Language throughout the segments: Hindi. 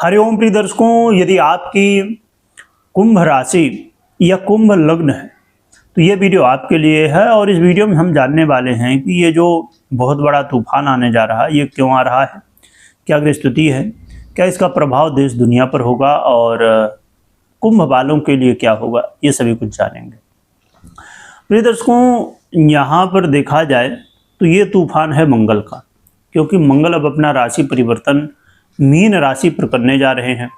हरिओम प्रिय दर्शकों, यदि आपकी कुंभ राशि या कुंभ लग्न है तो ये वीडियो आपके लिए है। और इस वीडियो में हम जानने वाले हैं कि ये जो बहुत बड़ा तूफान आने जा रहा है ये क्यों आ रहा है, क्या स्थिति है, क्या इसका प्रभाव देश दुनिया पर होगा और कुंभ वालों के लिए क्या होगा, ये सभी कुछ जानेंगे। प्रिय दर्शकों, यहाँ पर देखा जाए तो ये तूफान है मंगल का, क्योंकि मंगल अब अपना राशि परिवर्तन मीन राशि पर करने जा रहे हैं।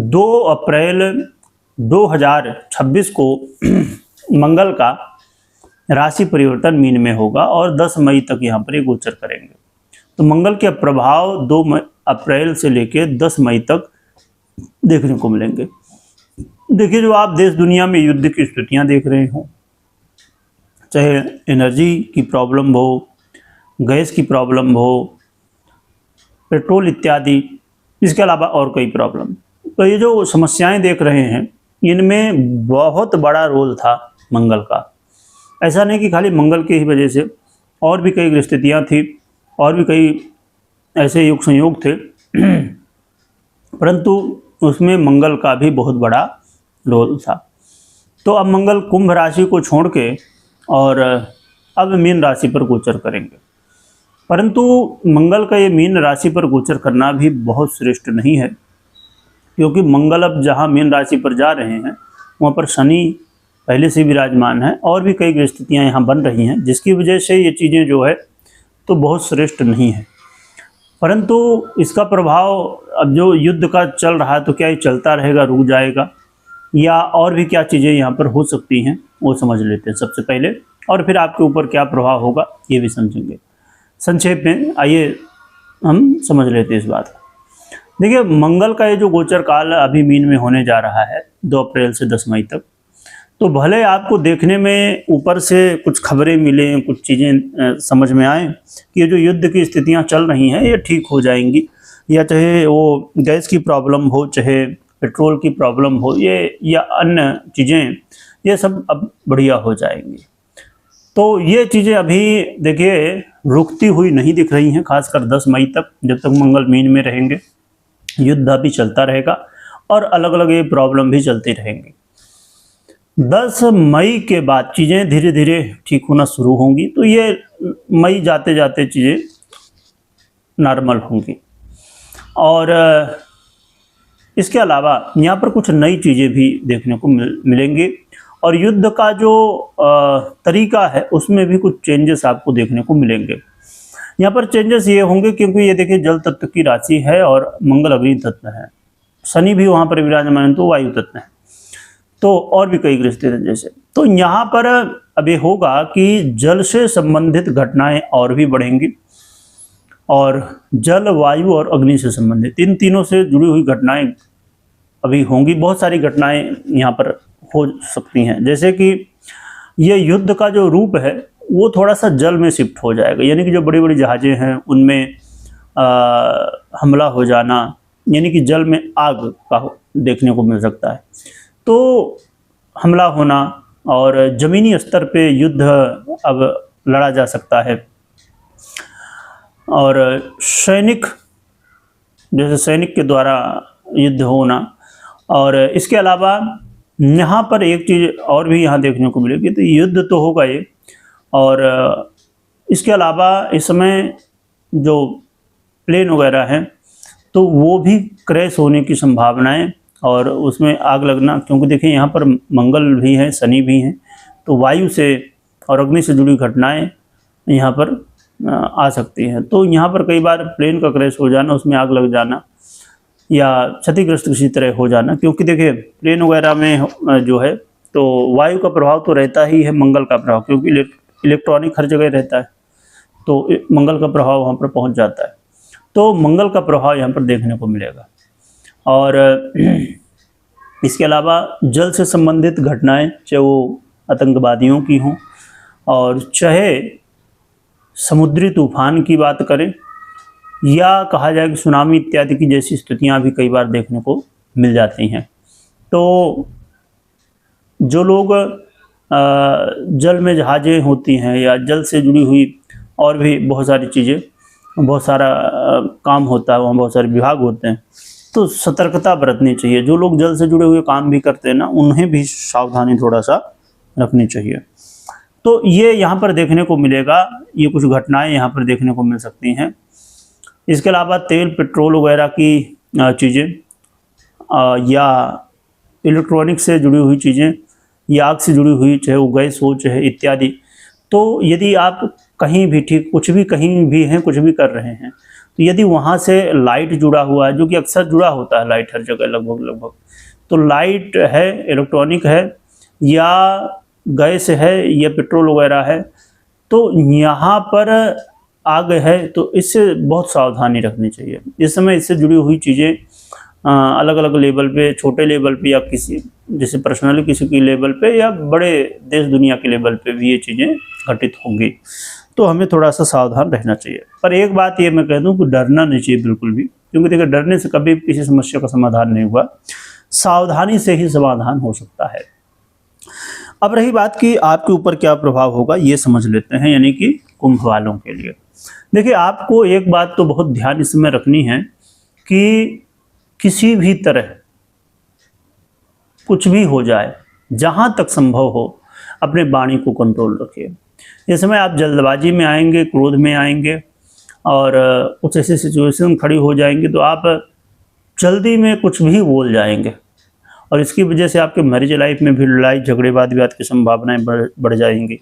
2 अप्रैल 2026 को मंगल का राशि परिवर्तन मीन में होगा और 10 मई तक यहाँ पर ये गोचर करेंगे। तो मंगल के प्रभाव 2 अप्रैल से लेकर 10 मई तक देखने को मिलेंगे। देखिए, जो आप देश दुनिया में युद्ध की स्थितियाँ देख रहे हो, चाहे एनर्जी की प्रॉब्लम हो, गैस की प्रॉब्लम हो, पेट्रोल इत्यादि, इसके अलावा और कई प्रॉब्लम, तो ये जो समस्याएं देख रहे हैं इनमें बहुत बड़ा रोल था मंगल का। ऐसा नहीं कि खाली मंगल की ही वजह से, और भी कई स्थितियाँ थी और भी कई ऐसे युग संयोग थे परंतु उसमें मंगल का भी बहुत बड़ा रोल था। तो अब मंगल कुंभ राशि को छोड़ के और अब मीन राशि पर गोचर करेंगे। परंतु मंगल का ये मीन राशि पर गोचर करना भी बहुत श्रेष्ठ नहीं है, क्योंकि मंगल अब जहाँ मीन राशि पर जा रहे हैं वहाँ पर शनि पहले से विराजमान है और भी कई स्थितियाँ यहाँ बन रही हैं, जिसकी वजह से ये चीज़ें जो है तो बहुत श्रेष्ठ नहीं है। परंतु इसका प्रभाव अब जो युद्ध का चल रहा है, तो क्या ये चलता रहेगा, रुक जाएगा, या और भी क्या चीज़ें यहाँ पर हो सकती हैं वो समझ लेते हैं सबसे पहले, और फिर आपके ऊपर क्या प्रभाव होगा ये भी समझेंगे। संक्षेप में आइए हम समझ लेते हैं इस बात को। देखिए, मंगल का ये जो गोचर काल अभी मीन में होने जा रहा है 2 अप्रैल से 10 मई तक, तो भले आपको देखने में ऊपर से कुछ खबरें मिलें, कुछ चीज़ें समझ में आए कि ये जो युद्ध की स्थितियां चल रही हैं ये ठीक हो जाएंगी, या चाहे वो गैस की प्रॉब्लम हो, चाहे पेट्रोल की प्रॉब्लम हो, ये या अन्य चीज़ें, ये सब अब बढ़िया हो जाएंगी। तो ये चीज़ें अभी देखिए रुकती हुई नहीं दिख रही हैं, खासकर 10 मई तक, जब तक मंगल मीन में रहेंगे युद्ध भी चलता रहेगा और अलग अलग ये प्रॉब्लम भी चलती रहेंगी। 10 मई के बाद चीज़ें धीरे धीरे ठीक होना शुरू होंगी, तो ये मई जाते जाते चीज़ें नॉर्मल होंगी। और इसके अलावा यहाँ पर कुछ नई चीज़ें भी देखने को मिलेंगी, और युद्ध का जो तरीका है उसमें भी कुछ चेंजेस आपको देखने को मिलेंगे। यहाँ पर चेंजेस ये होंगे क्योंकि ये देखिए जल तत्व की राशि है और मंगल अग्नि तत्व है, शनि भी वहाँ पर विराजमान तो वायु तत्व है, तो और भी कई ग्रस्त हैं जैसे। तो यहाँ पर अब ये होगा कि जल से संबंधित घटनाएं और भी बढ़ेंगी, और जल, वायु और अग्नि से संबंधित इन तीनों से जुड़ी हुई घटनाएं अभी होंगी। बहुत सारी घटनाएं यहाँ पर हो सकती हैं, जैसे कि ये युद्ध का जो रूप है वो थोड़ा सा जल में शिफ्ट हो जाएगा, यानी कि जो बड़ी बड़ी जहाज़ें हैं उनमें हमला हो जाना, यानी कि जल में आग का देखने को मिल सकता है। तो हमला होना और ज़मीनी स्तर पे युद्ध अब लड़ा जा सकता है, और सैनिक जैसे सैनिक के द्वारा युद्ध होना। और इसके अलावा यहाँ पर एक चीज़ और भी यहाँ देखने को मिलेगी, तो युद्ध तो होगा ये, और इसके अलावा इस समय जो प्लेन वगैरह हैं तो वो भी क्रैश होने की संभावनाएं और उसमें आग लगना, क्योंकि देखिए यहाँ पर मंगल भी हैं, शनि भी हैं, तो वायु से और अग्नि से जुड़ी घटनाएं यहाँ पर आ सकती हैं। तो यहाँ पर कई बार प्लेन का क्रैश हो जाना, उसमें आग लग जाना या क्षतिग्रस्त किसी तरह हो जाना, क्योंकि देखिए प्लेन वगैरह में जो है तो वायु का प्रभाव तो रहता ही है, मंगल का प्रभाव, क्योंकि इलेक्ट्रॉनिक हर जगह रहता है, तो मंगल का प्रभाव वहाँ पर पहुँच जाता है। तो मंगल का प्रभाव यहाँ पर देखने को मिलेगा। और इसके अलावा जल से संबंधित घटनाएं, चाहे वो आतंकवादियों की हों और चाहे समुद्री तूफान की बात करें, या कहा जाए कि सुनामी इत्यादि की जैसी स्थितियां भी कई बार देखने को मिल जाती हैं। तो जो लोग जल में जहाज़ें होती हैं या जल से जुड़ी हुई और भी बहुत सारी चीज़ें, बहुत सारा काम होता है, वहाँ बहुत सारे विभाग होते हैं, तो सतर्कता बरतनी चाहिए। जो लोग जल से जुड़े हुए काम भी करते हैं ना, उन्हें भी सावधानी थोड़ा सा रखनी चाहिए। तो ये यहाँ पर देखने को मिलेगा, ये कुछ घटनाएं यहाँ पर देखने को मिल सकती हैं। इसके अलावा तेल पेट्रोल वगैरह की चीज़ें या इलेक्ट्रॉनिक से जुड़ी हुई चीज़ें या आग से जुड़ी हुई, चाहे वो गैस हो चाहे इत्यादि, तो यदि आप कहीं भी कुछ भी कहीं भी हैं, कुछ भी कर रहे हैं, तो यदि वहाँ से लाइट जुड़ा हुआ है, जो कि अक्सर जुड़ा होता है लाइट हर जगह लगभग, तो लाइट है, इलेक्ट्रॉनिक है या गैस है या पेट्रोल वगैरह है, तो यहाँ पर आग है, तो इससे बहुत सावधानी रखनी चाहिए। इस समय इससे जुड़ी हुई चीज़ें अलग अलग लेवल पे, छोटे लेवल पे या किसी जैसे पर्सनली किसी की लेवल पे या बड़े देश दुनिया के लेवल पे भी ये चीज़ें घटित होंगी, तो हमें थोड़ा सा सावधान रहना चाहिए। पर एक बात ये मैं कह दूं कि डरना नहीं चाहिए बिल्कुल भी, क्योंकि देखिए डरने से कभी किसी समस्या का समाधान नहीं हुआ, सावधानी से ही समाधान हो सकता है। अब रही बात कि आपके ऊपर क्या प्रभाव होगा, ये समझ लेते हैं, यानी कि कुंभ वालों के लिए। देखिए आपको एक बात तो बहुत ध्यान इसमें रखनी है कि किसी भी तरह कुछ भी हो जाए, जहाँ तक संभव हो अपने वाणी को कंट्रोल रखिए। इस समय आप जल्दबाजी में आएंगे, क्रोध में आएंगे और कुछ ऐसी सिचुएशन खड़ी हो जाएंगी, तो आप जल्दी में कुछ भी बोल जाएंगे और इसकी वजह से आपके मैरिज लाइफ में भी लड़ाई झगड़े वाद विवाद की संभावनाएं बढ़ जाएंगी,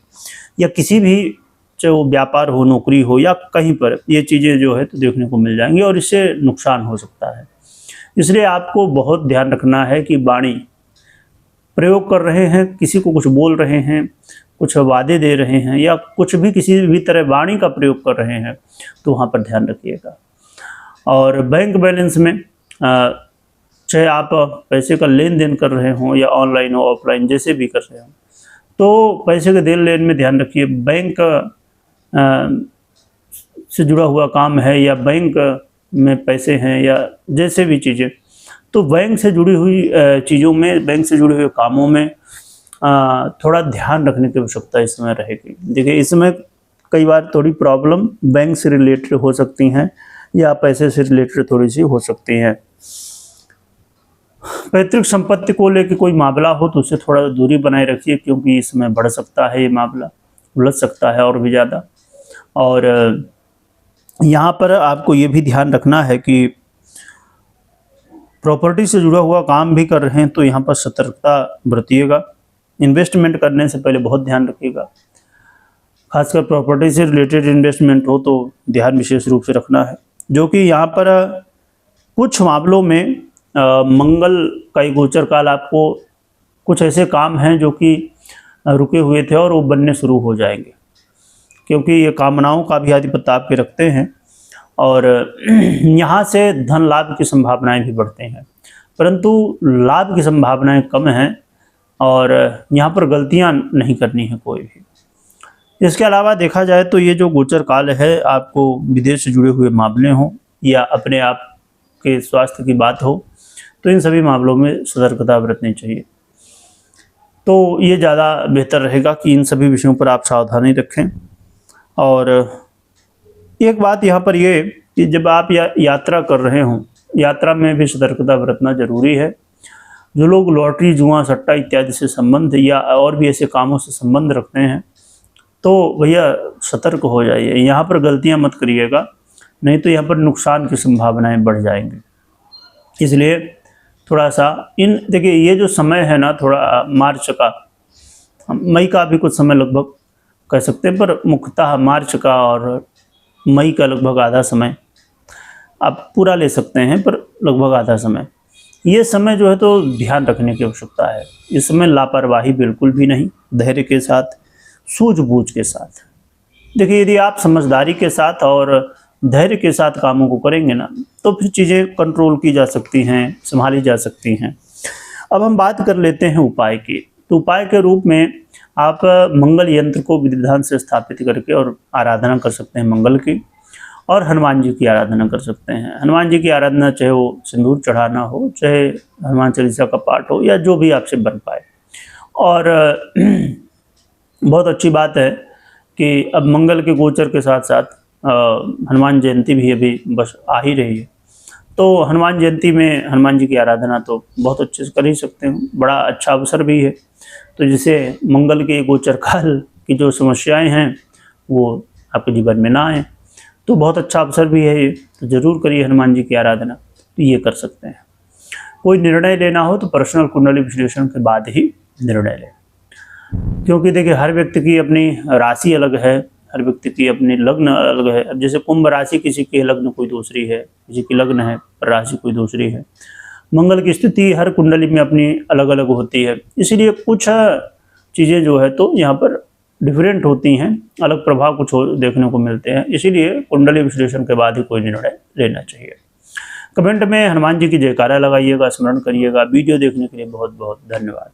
या किसी भी चाहे वो व्यापार हो, नौकरी हो या कहीं पर ये चीज़ें जो है तो देखने को मिल जाएंगी और इससे नुकसान हो सकता है। इसलिए आपको बहुत ध्यान रखना है कि वाणी प्रयोग कर रहे हैं, किसी को कुछ बोल रहे हैं, कुछ वादे दे रहे हैं या कुछ भी किसी भी तरह वाणी का प्रयोग कर रहे हैं, तो वहाँ पर ध्यान रखिएगा। और बैंक बैलेंस में चाहे आप पैसे का लेन देन कर रहे हों या ऑनलाइन हो ऑफलाइन जैसे भी कर रहे हों, तो पैसे के देन लेन में ध्यान रखिए। बैंक से जुड़ा हुआ काम है या बैंक में पैसे हैं या जैसे भी चीज़ें, तो बैंक से जुड़ी हुई चीज़ों में, बैंक से जुड़े हुए कामों में थोड़ा ध्यान रखने की आवश्यकता इस समय रहेगी। देखिए इसमें कई बार थोड़ी प्रॉब्लम बैंक से रिलेटेड हो सकती हैं या पैसे से रिलेटेड थोड़ी सी हो सकती हैं। पैतृक संपत्ति को लेकर कोई मामला हो तो उससे थोड़ा दूरी बनाए रखिए, क्योंकि इसमें बढ़ सकता है, ये मामला उलझ सकता है और भी ज़्यादा। और यहाँ पर आपको ये भी ध्यान रखना है कि प्रॉपर्टी से जुड़ा हुआ काम भी कर रहे हैं तो यहाँ पर सतर्कता बरतिएगा। इन्वेस्टमेंट करने से पहले बहुत ध्यान रखिएगा, खासकर प्रॉपर्टी से रिलेटेड इन्वेस्टमेंट हो तो ध्यान विशेष रूप से रखना है। जो कि यहाँ पर कुछ मामलों में मंगल का एक गोचर काल आपको कुछ ऐसे काम हैं जो कि रुके हुए थे और वो बनने शुरू हो जाएंगे, क्योंकि ये कामनाओं का भी आधिपत्य आपके रखते हैं और यहाँ से धन लाभ की संभावनाएं भी बढ़ते हैं, परंतु लाभ की संभावनाएं कम हैं और यहाँ पर गलतियाँ नहीं करनी है कोई भी। इसके अलावा देखा जाए तो ये जो गोचर काल है, आपको विदेश से जुड़े हुए मामले हों या अपने आप के स्वास्थ्य की बात हो, तो इन सभी मामलों में सतर्कता बरतनी चाहिए। तो ये ज़्यादा बेहतर रहेगा कि इन सभी विषयों पर आप सावधानी रखें। और एक बात यहाँ पर ये कि जब आप यात्रा कर रहे हों, यात्रा में भी सतर्कता बरतना जरूरी है। जो लोग लॉटरी, जुआ, सट्टा इत्यादि से संबंध या और भी ऐसे कामों से संबंध रखते हैं, तो भैया सतर्क हो जाइए, यहाँ पर गलतियाँ मत करिएगा, नहीं तो यहाँ पर नुकसान की संभावनाएं बढ़ जाएंगी। इसलिए थोड़ा सा देखिए ये जो समय है ना, थोड़ा मार्च का, मई का भी कुछ समय लगभग कह सकते हैं, पर मुख्यतः मार्च का और मई का लगभग आधा समय आप पूरा ले सकते हैं, पर लगभग आधा समय, ये समय जो है तो ध्यान रखने की आवश्यकता है। इस समय लापरवाही बिल्कुल भी नहीं, धैर्य के साथ, सूझबूझ के साथ। देखिए यदि आप समझदारी के साथ और धैर्य के साथ कामों को करेंगे ना, तो फिर चीज़ें कंट्रोल की जा सकती हैं, संभाली जा सकती हैं। अब हम बात कर लेते हैं उपाय की। तो उपाय के रूप में आप मंगल यंत्र को विधि विधान से स्थापित करके और आराधना कर सकते हैं मंगल की, और हनुमान जी की आराधना कर सकते हैं। हनुमान जी की आराधना चाहे वो सिंदूर चढ़ाना हो, चाहे हनुमान चालीसा का पाठ हो, या जो भी आपसे बन पाए। और बहुत अच्छी बात है कि अब मंगल के गोचर के साथ साथ हनुमान जयंती भी अभी बस आ ही रही है, तो हनुमान जयंती में हनुमान जी की आराधना तो बहुत अच्छे से कर ही सकते हैं, बड़ा अच्छा अवसर भी है। तो जिसे मंगल के गोचर काल की जो समस्याएं हैं वो आपके जीवन में ना आए, तो बहुत अच्छा अवसर भी है ये, तो ज़रूर करिए हनुमान जी की आराधना। तो ये कर सकते हैं। कोई निर्णय लेना हो तो पर्सनल कुंडली विश्लेषण के बाद ही निर्णय लें, क्योंकि देखिए हर व्यक्ति की अपनी राशि अलग है, हर व्यक्ति की अपनी लग्न अलग है। अब जैसे कुंभ राशि, किसी की लग्न कोई दूसरी है, किसी की लग्न है पर राशि कोई दूसरी है। मंगल की स्थिति हर कुंडली में अपनी अलग अलग होती है, इसलिए कुछ चीज़ें जो है तो यहाँ पर डिफरेंट होती हैं, अलग प्रभाव कुछ देखने को मिलते हैं। इसीलिए कुंडली विश्लेषण के बाद ही कोई निर्णय लेना चाहिए। कमेंट में हनुमान जी की जयकारा लगाइएगा, स्मरण करिएगा। वीडियो देखने के लिए बहुत बहुत धन्यवाद।